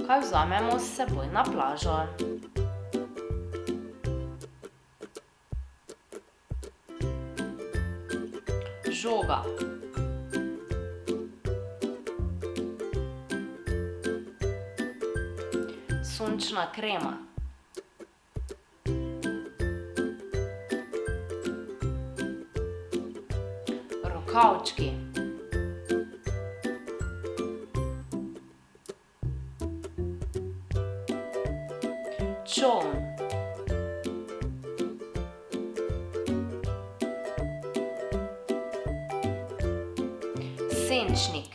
Kaj vzamemo s seboj na plažo? Žoga. Sončna krema. Rokavčki. Čoln. Senčnik.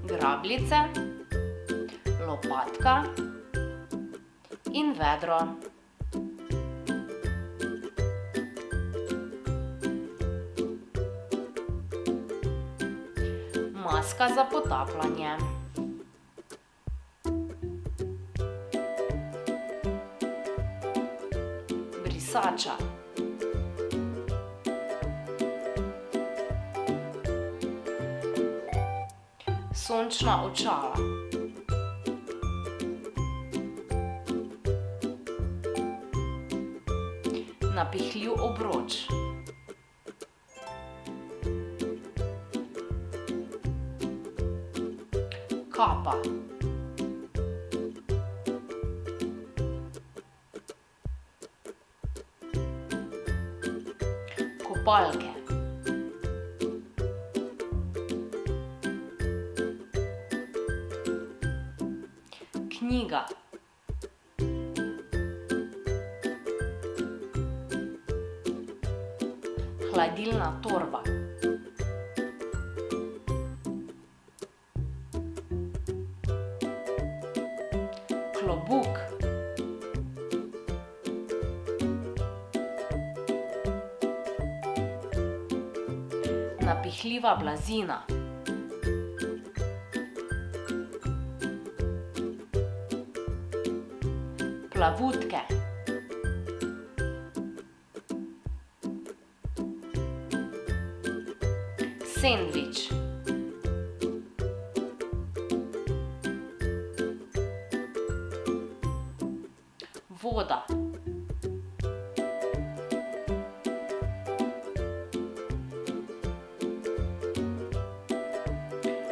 Grabljice, lopatka in vedro. Maska za potapljanje. Brisača. Sončna očala. Napihljiv obroč. Kapa. Kopalke. Knjiga. Hladilna torba. Klobuk. Napihljiva blazina. Plavutke. Sendvič. Voda.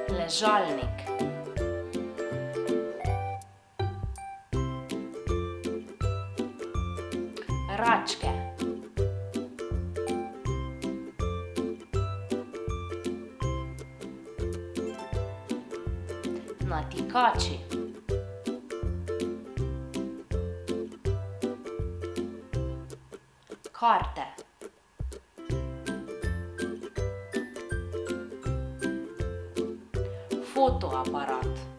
Ležalnik. Račke. Natikači. Karte. Fotoaparat.